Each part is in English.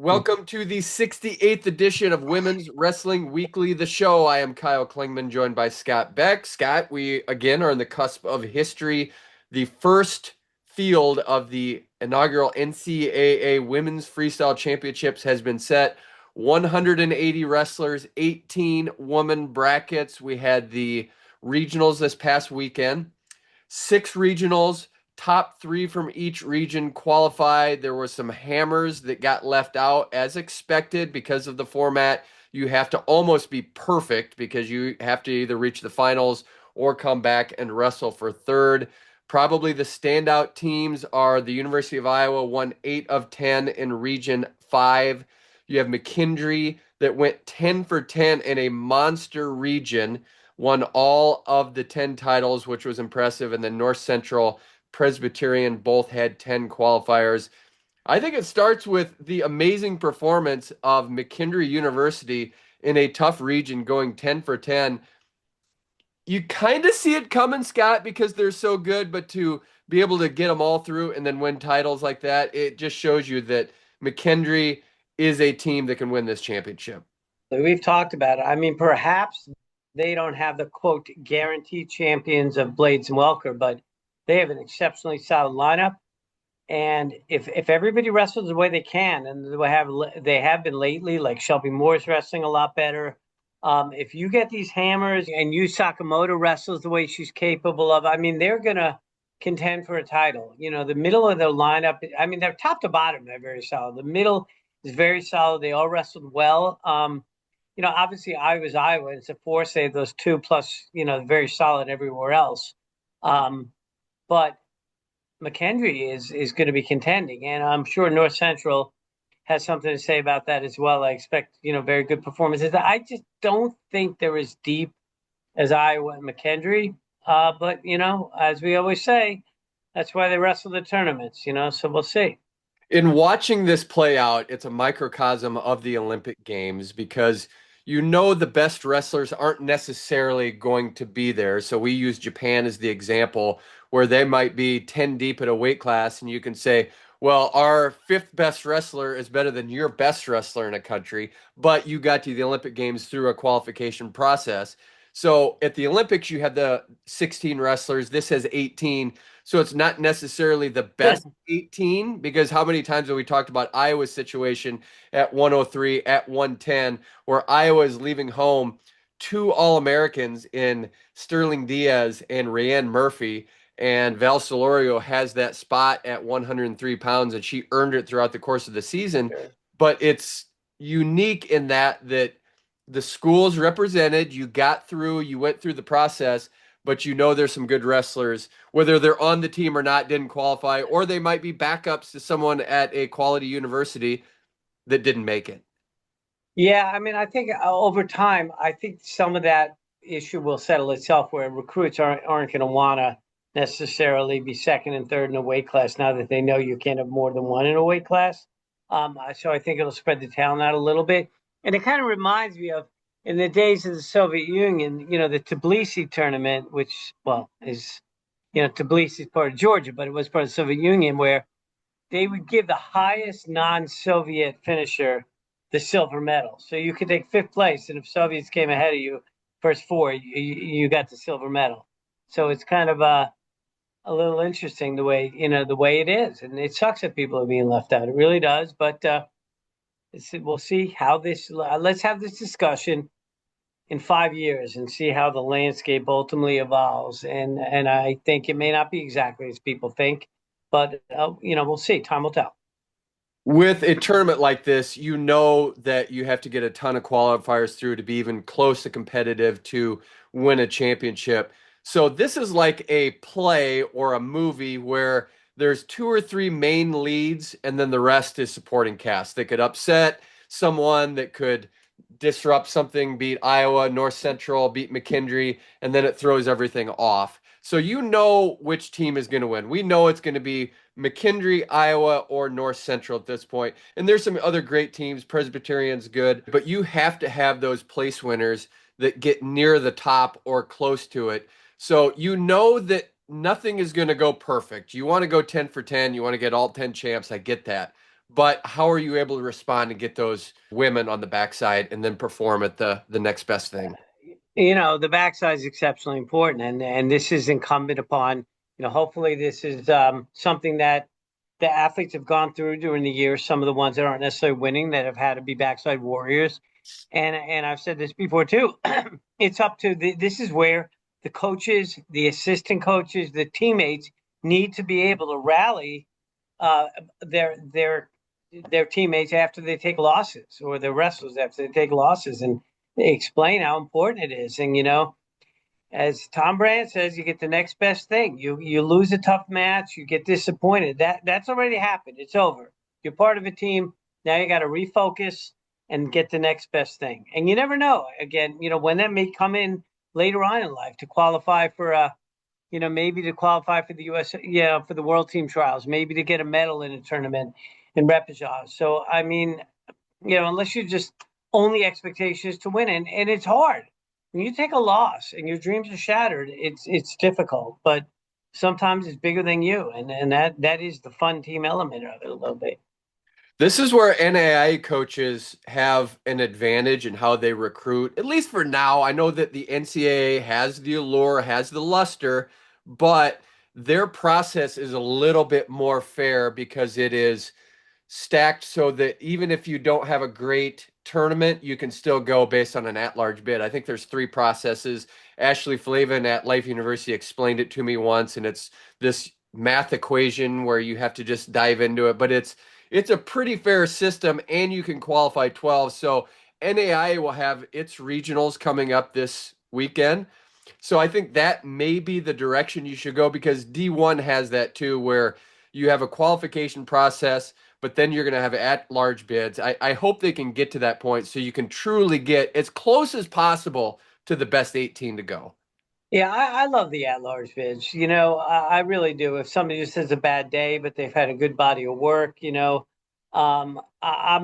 Welcome to the 68th edition of Women's Wrestling Weekly, the show. I am Kyle Klingman, joined by Scott Beck. Scott, we again are on the cusp of history. The first field of the inaugural NCAA Women's Freestyle Championships has been set. 180 wrestlers, 18 woman brackets. We had the regionals this past weekend. 6 regionals, top 3 from each region qualified. There were some hammers that got left out as expected because of the format. You have to almost be perfect because you have to either reach the finals or come back and wrestle for third. Probably the standout teams are the University of Iowa, won 8 of 10 in Region 5. You have McKendree that went 10 for 10 in a monster region, won all of the 10 titles, which was impressive. And then North Central, Presbyterian both had 10 qualifiers. I think it starts with the amazing performance of McKendree University in a tough region going 10 for 10. You kind of see it coming, Scott, because they're so good, but to be able to get them all through and then win titles like that, it just shows you that McKendree is a team that can win this championship. We've talked about it. I mean, perhaps they don't have the quote guaranteed champions of Blades and Welker, but they have an exceptionally solid lineup. And if everybody wrestles the way they can, and they have been lately, like Shelby Moore's wrestling a lot better. If you get these hammers and Yu Sakamoto wrestles the way she's capable of, I mean, they're gonna contend for a title. You know, the middle of their lineup, I mean, they're top to bottom, they're very solid. The middle is very solid. They all wrestled well. Obviously Iowa's Iowa. It's a force. They have those two plus, very solid everywhere else. But McKendree is going to be contending, and I'm sure North Central has something to say about that as well. I expect, very good performances. I just don't think they're as deep as Iowa and McKendree. But, as we always say, that's why they wrestle the tournaments, so we'll see. In watching this play out, it's a microcosm of the Olympic Games because the best wrestlers aren't necessarily going to be there. So we use Japan as the example where they might be 10 deep at a weight class, and you can say, well, our fifth best wrestler is better than your best wrestler in a country, but you got to the Olympic Games through a qualification process. So at the Olympics, you had the 16 wrestlers. This has 18. So it's not necessarily the best 18 because how many times have we talked about Iowa's situation at 103, at 110, where Iowa is leaving home 2 All-Americans in Sterling Diaz and Rayanne Murphy, and Val Solorio has that spot at 103 pounds, and she earned it throughout the course of the season. Sure. But it's unique in that the schools represented, you got through, you went through the process, but there's some good wrestlers, whether they're on the team or not, didn't qualify, or they might be backups to someone at a quality university that didn't make it. Yeah, I mean, I think over time, I think some of that issue will settle itself where recruits aren't going to want to necessarily be second and third in a weight class now that they know you can't have more than one in a weight class. So I think it'll spread the talent out a little bit. And it kind of reminds me of in the days of the Soviet Union, the Tbilisi tournament, which, well, Tbilisi is part of Georgia, but it was part of the Soviet Union, where they would give the highest non-Soviet finisher the silver medal. So you could take fifth place, and if Soviets came ahead of you, first 4, you got the silver medal. So it's kind of a little interesting the way it is, and it sucks that people are being left out. It really does. But we'll see how this. Let's have this discussion in 5 years and see how the landscape ultimately evolves. And I think it may not be exactly as people think, but we'll see. Time will tell. With a tournament like this, that you have to get a ton of qualifiers through to be even close to competitive to win a championship. So this is like a play or a movie where there's 2 or 3 main leads and then the rest is supporting cast. That could upset someone, that could disrupt something, beat Iowa, North Central, beat McKendree, and then it throws everything off. So which team is going to win. We know it's going to be McKendree, Iowa, or North Central at this point. And there's some other great teams. Presbyterian's good, but you have to have those place winners that get near the top or close to it. So that nothing is going to go perfect. You want to go 10 for 10. You want to get all 10 champs. I get that. but how are you able to respond and get those women on the backside and then perform at the next best thing? The backside is exceptionally important, and this is incumbent upon, hopefully this is something that the athletes have gone through during the year. Some of the ones that aren't necessarily winning that have had to be backside warriors, and I've said this before too. It's up to this is where the coaches, the assistant coaches, the teammates need to be able to rally uh, their their their teammates after they take losses, or their wrestlers after they take losses, and explain how important it is. And as Tom Brand says, you get the next best thing. You lose a tough match, you get disappointed. That's already happened. It's over. You're part of a team. Now you got to refocus and get the next best thing. And you never know. Again, when that may come in later on in life to qualify for maybe to qualify for the US, for the World Team Trials, maybe to get a medal in a tournament in repechage. So I mean, unless you just only expectation is to win, and it's hard when you take a loss and your dreams are shattered. It's difficult, but sometimes it's bigger than you, and that is the fun team element of it a little bit. This is where NAIA coaches have an advantage in how they recruit, at least for now. I know that the NCAA has the allure, has the luster, but their process is a little bit more fair because it is stacked so that even if you don't have a great tournament, you can still go based on an at-large bid. I think there's three processes. Ashley Flavin at Life University explained it to me once, and it's this math equation where you have to just dive into it, but it's a pretty fair system, and you can qualify 12. So NAIA will have its regionals coming up this weekend. So I think that may be the direction you should go because D1 has that too, where you have a qualification process, but then you're going to have at-large bids. I hope they can get to that point so you can truly get as close as possible to the best 18 to go. Yeah, I love the at-large bids. I really do. If somebody just has a bad day, but they've had a good body of work, I'm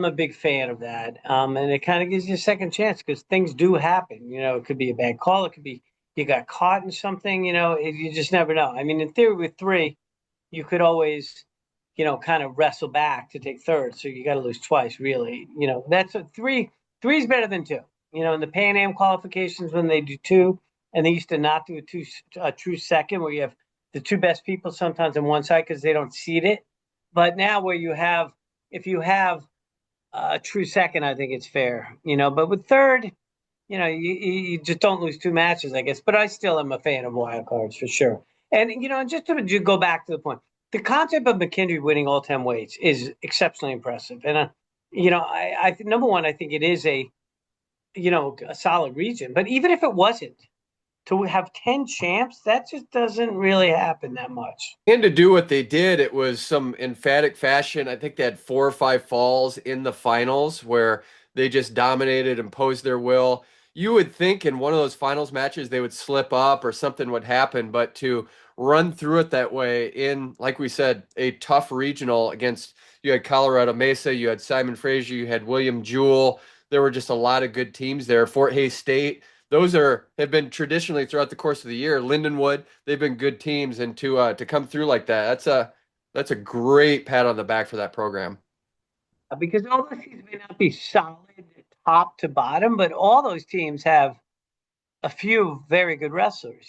a big fan of that. And it kind of gives you a second chance because things do happen. It could be a bad call. It could be you got caught in something. You just never know. I mean, in theory, with three, you could always, kind of wrestle back to take third. So you got to lose twice, really. That's a three. Three is better than two. In the Pan Am qualifications when they do two, and they used to not do a true second where you have the two best people sometimes on one side because they don't seed it. But now where if you have a true second, I think it's fair. But with third, you just don't lose two matches, I guess. But I still am a fan of wild cards for sure. And just to go back to the point, the concept of McKendree winning all 10 weights is exceptionally impressive. And I think number one, I think it is a solid region. But even if it wasn't, to have 10 champs, that just doesn't really happen that much. And to do what they did, it was some emphatic fashion. I think they had 4 or 5 falls in the finals where they just dominated, imposed their will. You would think in one of those finals matches they would slip up or something would happen, but to run through it that way in, like we said, a tough regional against, you had Colorado Mesa, you had Simon Fraser, you had William Jewell. There were just a lot of good teams there. Fort Hays State, those have been traditionally throughout the course of the year. Lindenwood, they've been good teams, and to come through like that, that's a great pat on the back for that program. Because all those teams may not be solid top to bottom, but all those teams have a few very good wrestlers,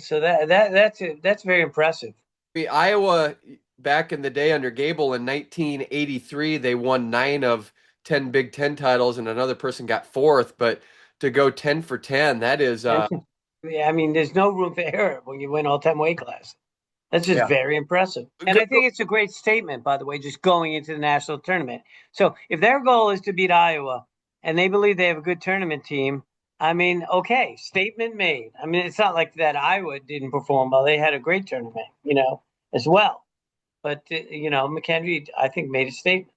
So that's very impressive. Iowa back in the day under Gable in 1983, they won 9 of 10 Big Ten titles, and another person got fourth. But to go 10 for 10, that is Yeah, I mean, there's no room for error when you win all 10 weight classes. That's just yeah. very impressive. And I think it's a great statement, by the way, just going into the national tournament. So if their goal is to beat Iowa and they believe they have a good tournament team, I mean, okay, statement made. I mean, it's not like that Iowa didn't perform well. They had a great tournament, as well. But, McKendree, I think, made a statement.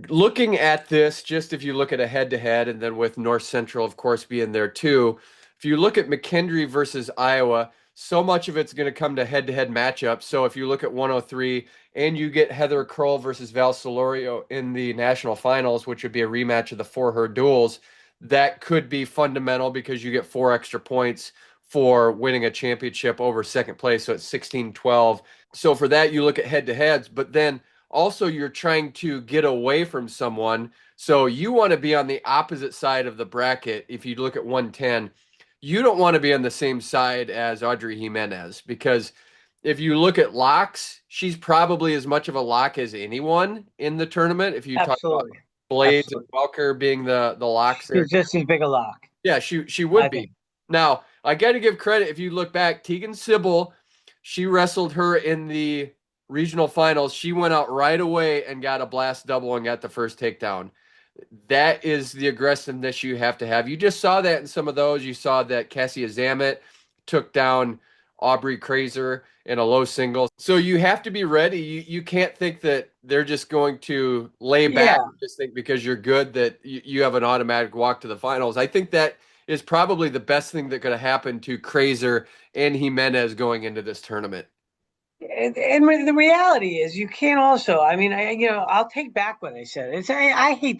Looking at this, just if you look at a head-to-head, and then with North Central, of course, being there too, if you look at McKendree versus Iowa, so much of it's going to come to head-to-head matchups. So if you look at 103 and you get Heather Kroll versus Val Solorio in the national finals, which would be a rematch of the for-her duels, that could be fundamental because you get 4 extra points for winning a championship over second place. So it's 16-12. So for that, you look at head-to-heads, but then also you're trying to get away from someone. So you want to be on the opposite side of the bracket. If you look at 110, you don't want to be on the same side as Audrey Jimenez because if you look at locks, she's probably as much of a lock as anyone in the tournament. If you talk about Absolutely. Blades and Absolutely. Welker being the locks there. She's just as big a lock, Yeah, she I would be. think. Now, I got to give credit if you look back, Tegan Sybil, she wrestled her in the regional finals. She went out right away and got a blast double and got the first takedown. That is the aggressiveness you have to have. You just saw that in some of those. You saw that Cassia Zamet took down Aubrey Krazer in a low single. So you have to be ready. You can't think that they're just going to lay back Yeah. and just think because you're good that you have an automatic walk to the finals. I think that is probably the best thing that could have happened to Krazer and Jimenez going into this tournament. And the reality is, you can't also. I mean, I'll take back what I said. I hate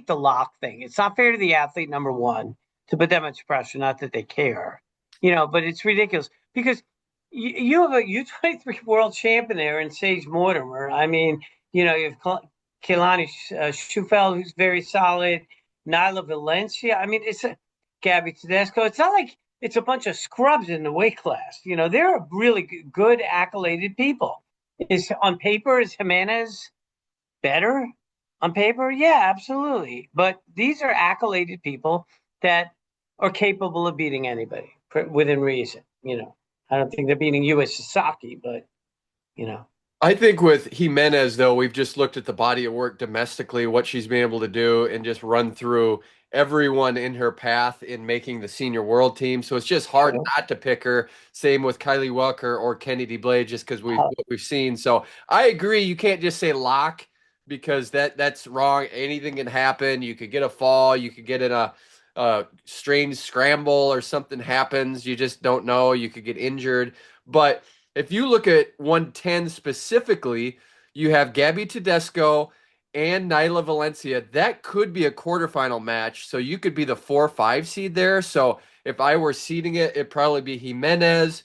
the lock thing. It's not fair to the athlete, number one, to put that much pressure. Not that they care, but it's ridiculous because you have a U23 world champion there in Sage Mortimer. I mean, you have Kehlani Schufeld, who's very solid. Nyla Valencia. I mean, it's a Gabby Tedesco. It's not like it's a bunch of scrubs in the weight class. They're really good, accoladed people. Is Jimenez better on paper? Yeah, absolutely. But these are accoladed people that are capable of beating anybody within reason. I don't think they're beating U.S. Sasaki, but you know, I think with Jimenez, though, we've just looked at the body of work domestically, what she's been able to do, and just run through everyone in her path in making the senior world team. So it's just hard sure. not to pick her. Same with Kylie Welker or Kennedy Blade, just because Uh, we've seen. So I agree. You can't just say lock because that's wrong. Anything can happen. You could get a fall. You could get in a strange scramble or something happens. You just don't know. You could get injured, but if you look at 110 specifically, you have Gabby Tedesco and Nyla Valencia. That could be a quarterfinal match. So you could be the 4-5 seed there. So if I were seeding it, it'd probably be Jimenez.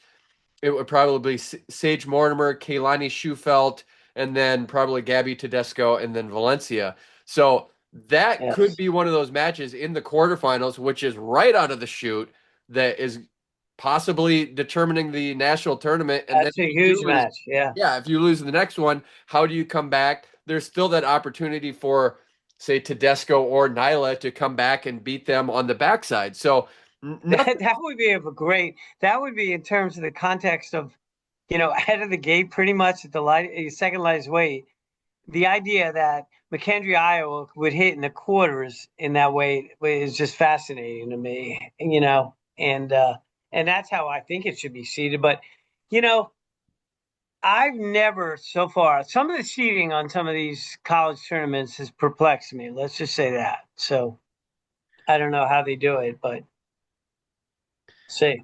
It would probably be Sage Mortimer, Kehlani Schufelt, and then probably Gabby Tedesco and then Valencia. So that could yes, be one of those matches in the quarterfinals, which is right out of the chute that is possibly determining the national tournament. And then that's a if you huge do lose, match. Yeah. yeah, if you lose the next one, how do you come back? There's still that opportunity for, say, Tedesco or Nyla to come back and beat them on the backside. So nothing. That would be that would be in terms of the context of, out of the gate, pretty much at the second lightest weight. The idea that McKendree, Iowa would hit in the quarters in that way is just fascinating to me, and that's how I think it should be seeded. But, you know, I've never so far, some of the seeding on some of these college tournaments has perplexed me. Let's just say that. So I don't know how they do it, but see.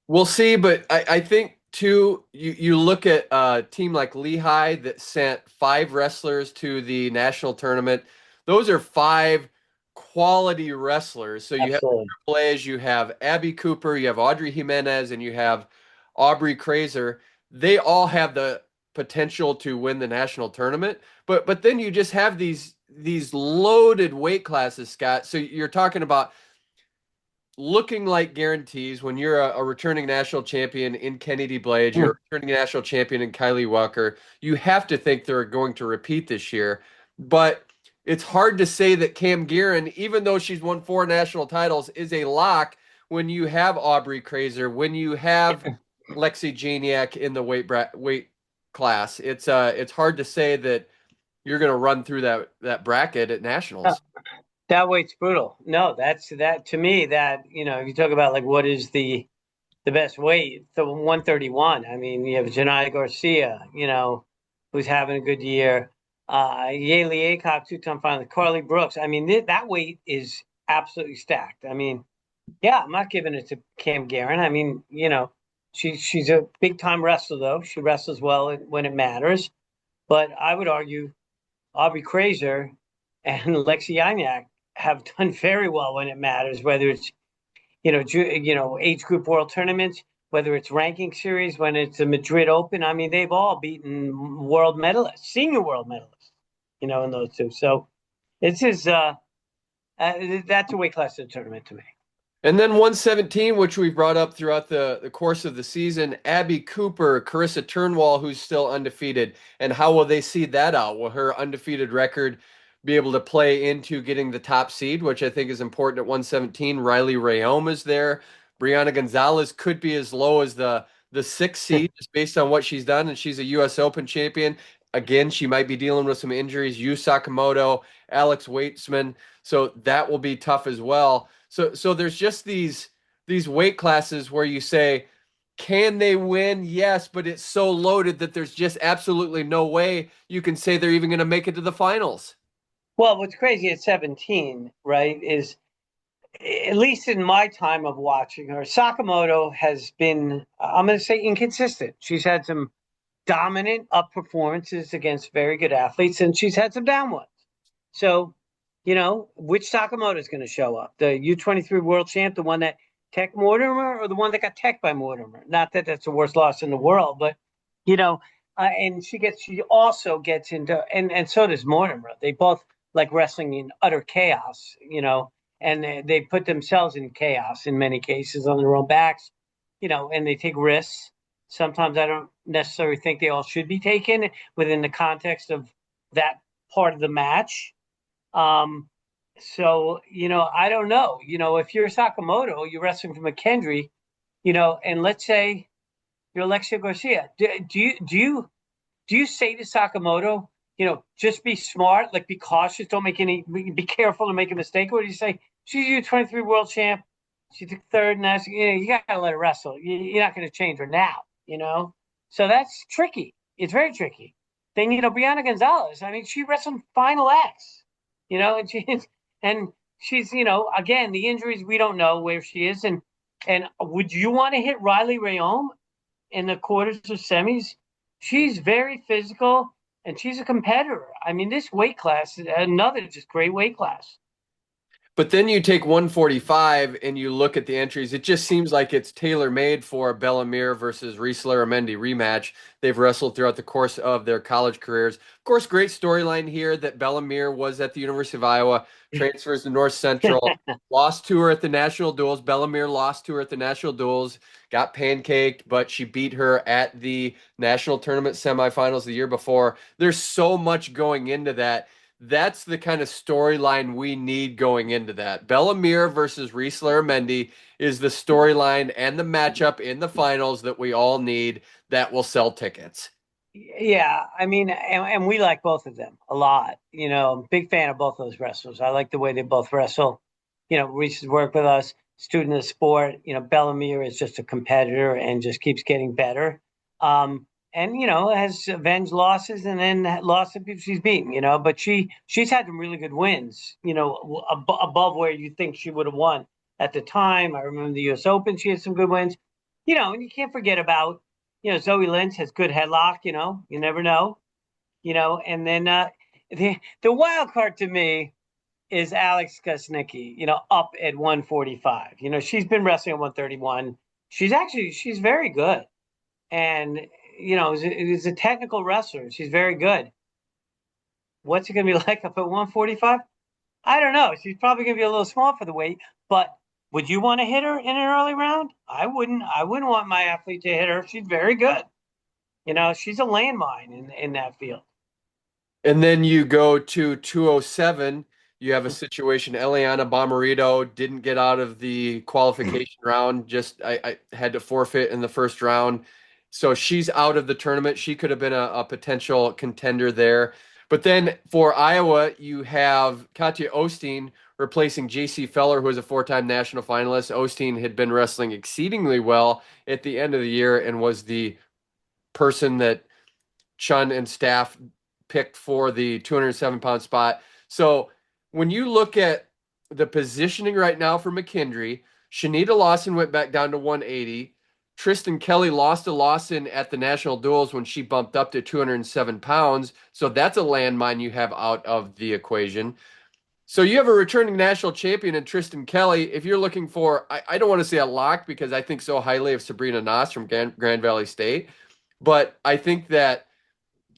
We'll see, but I think too, you look at a team like Lehigh that sent 5 wrestlers to the national tournament. Those are 5 quality wrestlers. So you have Absolutely. Triple A's, you have Abby Cooper, you have Audrey Jimenez, and you have Aubrey Krazer. They all have the potential to win the national tournament. But then you just have these loaded weight classes, Scott. So you're talking about looking like guarantees when you're a returning national champion in Kennedy Blades, you're a returning national champion in Kylie Walker. You have to think they're going to repeat this year. But it's hard to say that Cam Guerin, even though she's won 4 national titles, is a lock when you have Aubrey Krazer, when you have Lexi Janiak in the weight class. It's hard to say that you're going to run through that bracket at nationals. That weight's brutal. No, that's that to me. That if you talk about like what is the best weight, the 131. I mean, you have Janai Garcia, who's having a good year. Yaylee Acock, 2-time finalist. Carly Brooks. I mean, that weight is absolutely stacked. I mean, yeah, I'm not giving it to Cam Guerin. I mean, she's a big time wrestler though. She wrestles well when it matters. But I would argue Aubrey Krazer and Lexi Yanyak have done very well when it matters, whether it's age group world tournaments, whether it's ranking series, when it's a Madrid Open. I mean, they've all beaten world medalists, senior world medalists, in those two. So this is that's a weight class of the tournament to me. And then 117, which we brought up throughout the course of the season, Abby Cooper, Carissa Turnwall, who's still undefeated. And how will they see that out? Will her undefeated record be able to play into getting the top seed, which I think is important at 117? Riley Rayome is there. Brianna Gonzalez could be as low as the sixth seed, just based on what she's done, and she's a U.S. Open champion. Again, she might be dealing with some injuries. Yu Sakamoto, Alex Weitzman, so that will be tough as well. So there's just these weight classes where you say, can they win? Yes, but it's so loaded that there's just absolutely no way you can say they're even going to make it to the finals. Well, what's crazy at 17, right, is at least in my time of watching her, Sakamoto has been, I'm going to say, inconsistent. She's had some dominant up performances against very good athletes, and she's had some down ones. So, which Sakamoto is going to show up? The U23 world champ, the one that tech Mortimer, or the one that got tech by Mortimer? Not that that's the worst loss in the world, but, and she also gets into, and so does Mortimer. They both like wrestling in utter chaos, and they put themselves in chaos in many cases on their own backs, and they take risks. Sometimes I don't necessarily think they all should be taken within the context of that part of the match. So, I don't know. If you're Sakamoto, you're wrestling from McKendree, and let's say you're Alexia Garcia. Do you say to Sakamoto, just be smart, like be cautious, be careful to make a mistake? Or do you say, she's U23 world champ, she took third, and that's, you gotta let her wrestle. You're not going to change her now, So that's tricky. It's very tricky. Then, Brianna Gonzalez, I mean, she wrestled Final X, and she's, again, the injuries, we don't know where she is. And would you want to hit Riley Rayome in the quarters or semis? She's very physical, and she's a competitor. I mean, this weight class is another just great weight class. But then you take 145 and you look at the entries. It just seems like it's tailor-made for a Bellamere versus Reese Larramendy rematch. They've wrestled throughout the course of their college careers. Of course, great storyline here that Bellamere was at the University of Iowa, transfers to North Central, lost to her at the national duels. Bellamere lost to her at the national duels, got pancaked, but she beat her at the national tournament semifinals the year before. There's so much going into that. That's the kind of storyline we need going into that. Bellamere versus Reese Larramendy is the storyline and the matchup in the finals that we all need that will sell tickets. Yeah, I mean, and we like both of them a lot. Big fan of both those wrestlers. I like the way they both wrestle. Reese has worked with us, student of the sport. Bellamere is just a competitor and just keeps getting better. And has avenged losses and then lost to people she's beaten. But she's had some really good wins. Above where you think she would have won at the time. I remember the U.S. Open; she had some good wins. And you can't forget about Zoe Lynch has good headlock. You never know. And then the wild card to me is Alex Gusnicki. Up at 145. She's been wrestling at 131. She's very good, and is a technical wrestler. She's very good. What's it going to be like up at 145? I don't know. She's probably going to be a little small for the weight, but would you want to hit her in an early round? I wouldn't. I wouldn't want my athlete to hit her. She's very good. She's a landmine in that field. And then you go to 207. You have a situation. Eliana Bomarito didn't get out of the qualification round. Just I had to forfeit in the first round. So she's out of the tournament. She could have been a potential contender there. But then for Iowa, you have Katja Osteen replacing JC Feller, who was a four-time national finalist. Osteen had been wrestling exceedingly well at the end of the year and was the person that Chun and staff picked for the 207-pound spot. So when you look at the positioning right now for McKendree, Shanita Lawson went back down to 180. Tristan Kelly lost to Lawson at the national duels when she bumped up to 207 pounds. So that's a landmine you have out of the equation. So you have a returning national champion in Tristan Kelly. If you're looking for, I don't want to say a lock because I think so highly of Sabrina Noss from Grand Valley State, but I think that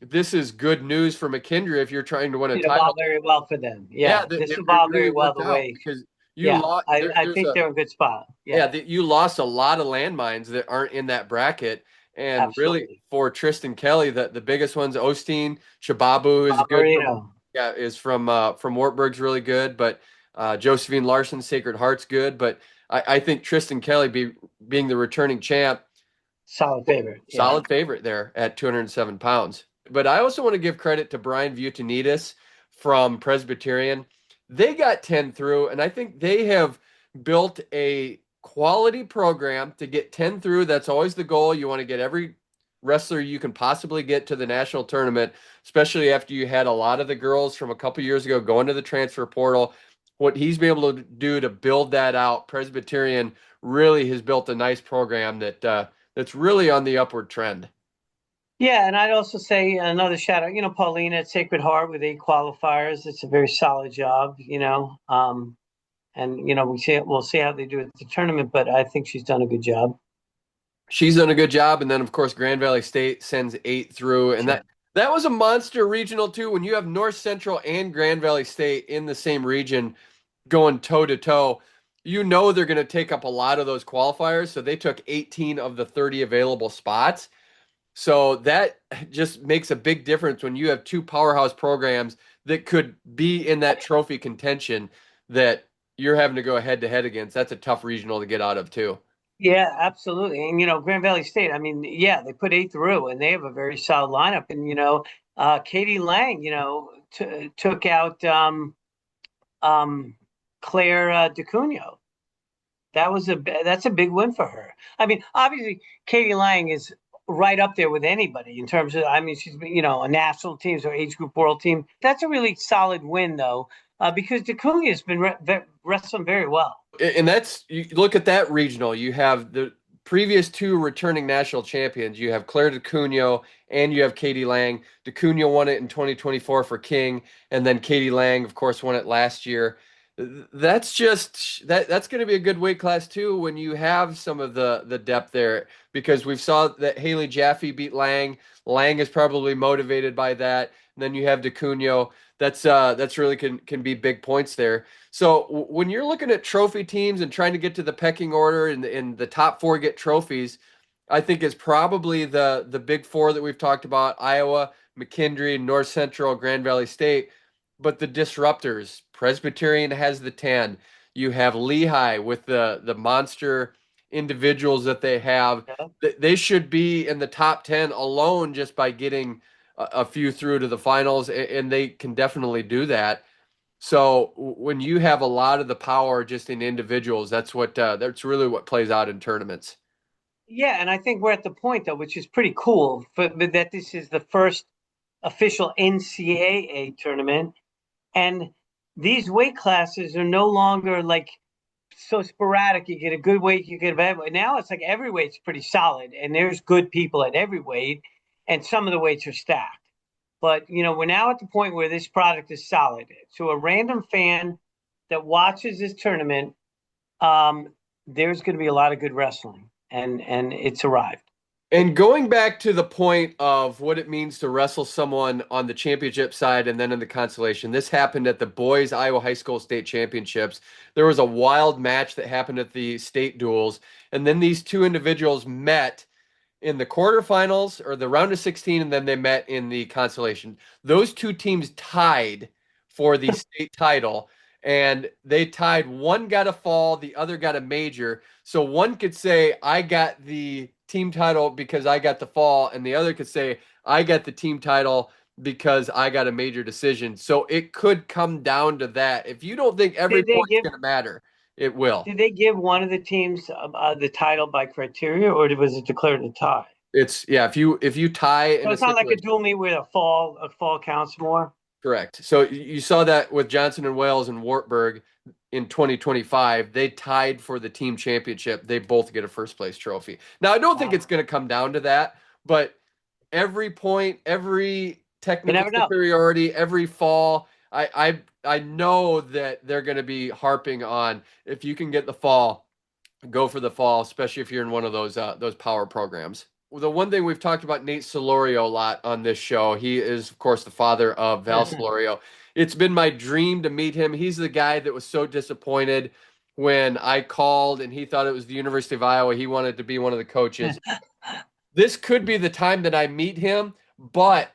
this is good news for McKendree if you're trying to win a It title. evolved very well for them. Yeah, Yeah, this it evolved really very well worked the out way. because you Yeah, lost I there's think a they're in a good spot. yeah, Yeah, you lost a lot of landmines that aren't in that bracket. And really, absolutely. for Tristan Kelly, the biggest ones, Osteen, Shababu is good from Marino, yeah, is from Wartburg's really good, but Josephine Larson, Sacred Heart's good. But I think Tristan Kelly being the returning champ, solid favorite. Yeah. solid favorite there at 207 pounds. But I also want to give credit to Brian Vutanidis from Presbyterian. They got 10 through, and I think they have built a quality program to get 10 through. That's always the goal. You want to get every wrestler you can possibly get to the national tournament, especially after you had a lot of the girls from a couple years ago going to the transfer portal. What he's been able to do to build that out, Presbyterian really has built a nice program that's really on the upward trend. Yeah, and I'd also say another shout out, Paulina at Sacred Heart with 8 qualifiers. It's a very solid job. And we'll see how they do at the tournament, but I think she's done a good job. She's done a good job, and then of course Grand Valley State sends 8 through, and Sure. that was a monster regional too. When you have North Central and Grand Valley State in the same region going toe to toe, you know they're going to take up a lot of those qualifiers. So they took 18 of the 30 available spots. So that just makes a big difference when you have two powerhouse programs that could be in that trophy contention that you're having to go head to head against. That's a tough regional to get out of too. Yeah, absolutely. And Grand Valley State, I mean, yeah, they put 8 through and they have a very solid lineup. And Katie Lang, took out um Claire DeCunio. That's a big win for her. I mean, obviously, Katie Lang is right up there with anybody in terms of. I mean, she's been, a national team or age group world team. That's a really solid win though, because DeCunha has been wrestling very well. And that's you look at that regional. You have the previous two returning national champions. You have Claire DeCunio and you have Katie Lang. DeCunio won it in 2024 for King, and then Katie Lang, of course, won it last year. That's just that's going to be a good weight class too when you have some of the depth there because we've saw that Haley Jaffe beat Lang. Lang is probably motivated by that. And then you have DeCunio. That's really can be big points there. So when you're looking at trophy teams and trying to get to the pecking order and the top four get trophies, I think is probably the big four that we've talked about: Iowa, McKendree, North Central, Grand Valley State. But the disruptors, Presbyterian has the 10. You have Lehigh with the monster individuals that they have. Yeah. They should be in the top 10 alone just by getting a few through to the finals, and they can definitely do that. So when you have a lot of the power just in individuals, that's really what plays out in tournaments. Yeah, and I think we're at the point though, which is pretty cool, but that this is the first official NCAA tournament, and these weight classes are no longer like so sporadic. You get a good weight, you get a bad weight. Now it's like every weight's pretty solid, and there's good people at every weight, and some of the weights are stacked. But we're now at the point where this product is solid. To a random fan that watches this tournament, there's going to be a lot of good wrestling, and it's arrived. And going back to the point of what it means to wrestle someone on the championship side and then in the consolation, this happened at the boys Iowa High School State Championships. There was a wild match that happened at the state duels, and then these two individuals met in the quarterfinals or the round of 16, and then they met in the consolation. Those two teams tied for the state title, and they tied. One got a fall, the other got a major. So one could say, I got the team title because I got the fall, and the other could say, I got the team title because I got a major decision. So it could come down to that. If you don't think every Did they point's give going to matter, it will. did they give one of the teams the title by criteria, or was it declared a tie? It's yeah, if you tie So in a it's not like a situation. dual meet where a fall counts more. Correct. So you saw that with Johnson and Wales and Wartburg in 2025. They tied for the team championship. They both get a first place trophy. Now, I don't think it's Wow. going to come down to that, but every point, every You technical never know. superiority, every fall, I know that they're going to be harping on if you can get the fall, go for the fall, especially if you're in one of those power programs. Well, the one thing we've talked about Nate Solorio a lot on this show. He is, of course, the father of Val Solorio. It's been my dream to meet him. He's the guy that was so disappointed when I called and he thought it was the University of Iowa. He wanted to be one of the coaches. This could be the time that I meet him, but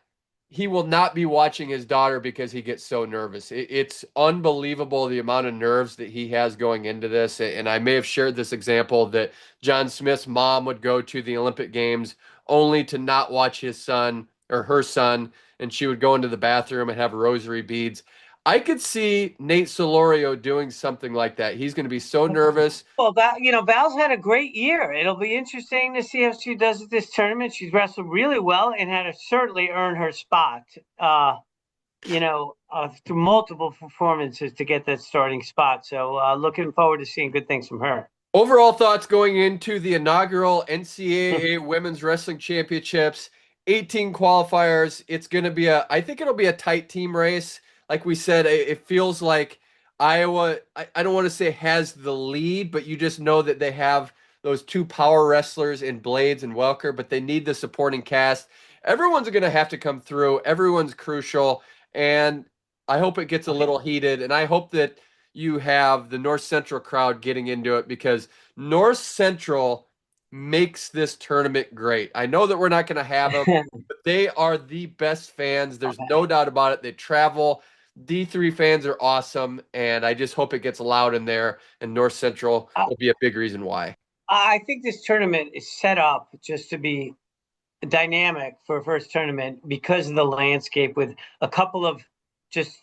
he will not be watching his daughter because he gets so nervous. It's unbelievable the amount of nerves that he has going into this. And I may have shared this example that John Smith's mom would go to the Olympic Games only to not watch his son or her son, and she would go into the bathroom and have rosary beads. I could see Nate Solorio doing something like that. He's going to be so nervous. Well, Val's had a great year. It'll be interesting to see how she does at this tournament. She's wrestled really well and had to certainly earn her spot. Through multiple performances to get that starting spot. So looking forward to seeing good things from her. Overall thoughts going into the inaugural NCAA Women's Wrestling Championships, 18 qualifiers. It's going to be I think it'll be a tight team race. Like we said, it feels like Iowa, I don't want to say has the lead, but you just know that they have those two power wrestlers in Blades and Welker, but they need the supporting cast. Everyone's going to have to come through. Everyone's crucial. And I hope it gets a little heated. And I hope that you have the North Central crowd getting into it because North Central makes this tournament great. I know that we're not going to have them, but they are the best fans. There's no doubt about it. They travel. D3 fans are awesome, and I just hope it gets loud in there, and North Central will be a big reason why. I think this tournament is set up just to be dynamic for a first tournament because of the landscape with a couple of just,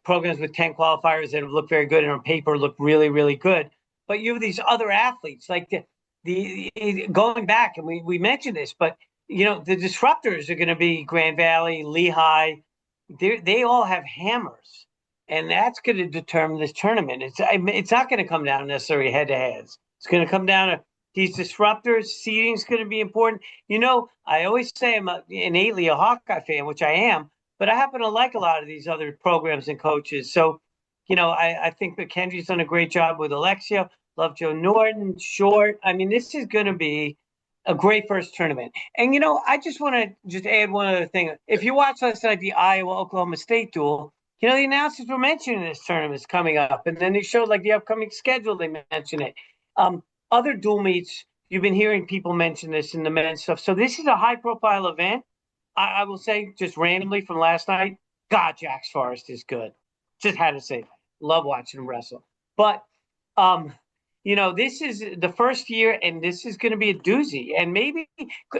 programs with 10 qualifiers that have looked very good and on paper look really, really good. But you have these other athletes like the going back, and we mentioned this, but the disruptors are going to be Grand Valley, Lehigh. They all have hammers, and that's going to determine this tournament. It's not going to come down necessarily head to heads. It's going to come down to these disruptors. Seeding is going to be important. I always say I'm innately a Hawkeye fan, which I am, but I happen to like a lot of these other programs and coaches. So, I think McKendree's done a great job with Alexia. Love Joe Norton, Short. I mean, this is going to be a great first tournament. And, I just want to just add one other thing. If you watch last night, the Iowa-Oklahoma State duel, the announcers were mentioning this tournament's coming up. And then they showed like the upcoming schedule, they mentioned it. Other dual meets, you've been hearing people mention this in the men's stuff. So this is a high-profile event. I will say just randomly from last night, God, Jax Forrest is good. Just had to say that. Love watching him wrestle. But, this is the first year, and this is going to be a doozy. And maybe,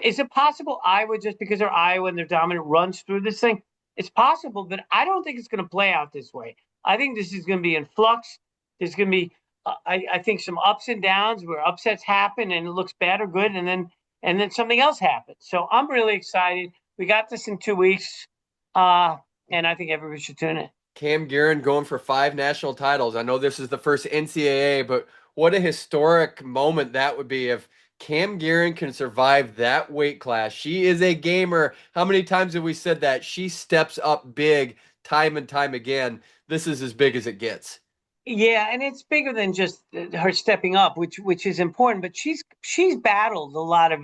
is it possible Iowa, just because they're Iowa and they're dominant, runs through this thing? It's possible, but I don't think it's going to play out this way. I think this is going to be in flux. There's going to be, I think, some ups and downs where upsets happen and it looks bad or good, and then something else happens. So I'm really excited. We got this in 2 weeks, and I think everybody should tune in. Cam Guerin going for 5 national titles. I know this is the first NCAA, but what a historic moment that would be if Cam Guerin can survive that weight class. She is a gamer. How many times have we said that? She steps up big time and time again. This is as big as it gets. Yeah, and it's bigger than just her stepping up, which is important. But she's battled a lot of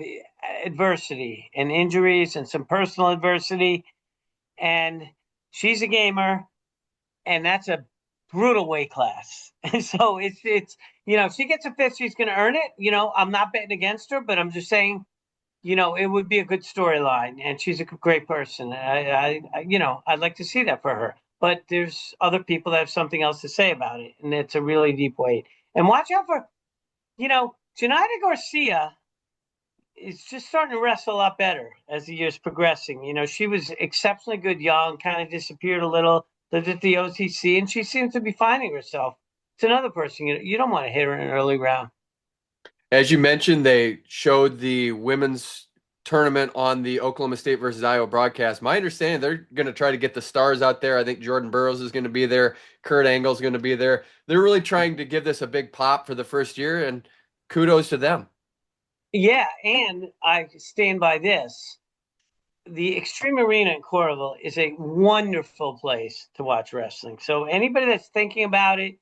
adversity and injuries and some personal adversity, and she's a gamer, and that's a brutal weight class. So it's if she gets a fifth, she's going to earn it. I'm not betting against her, but I'm just saying, it would be a good storyline, and she's a great person. I'd like to see that for her. But there's other people that have something else to say about it, and it's a really deep weight. And watch out for, Janida Garcia is just starting to wrestle a lot better as the year's progressing. She was exceptionally good young, kind of disappeared a little, lived at the OTC, and she seems to be finding herself. It's another person you don't want to hit her in an early round. As you mentioned, they showed the women's tournament on the Oklahoma State versus Iowa broadcast. My understanding, they're going to try to get the stars out there. I think Jordan Burroughs is going to be there. Kurt Angle's going to be there. They're really trying to give this a big pop for the first year, and kudos to them. Yeah, and I stand by this. the Extreme Arena in Coralville is a wonderful place to watch wrestling. So anybody that's thinking about it,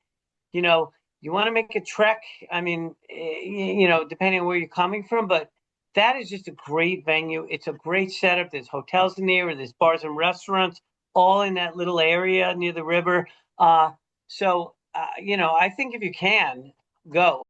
you know, you want to make a trek. I mean, depending on where you're coming from, but that is just a great venue. It's a great setup. There's hotels near, there's bars and restaurants all in that little area near the river. I think if you can go.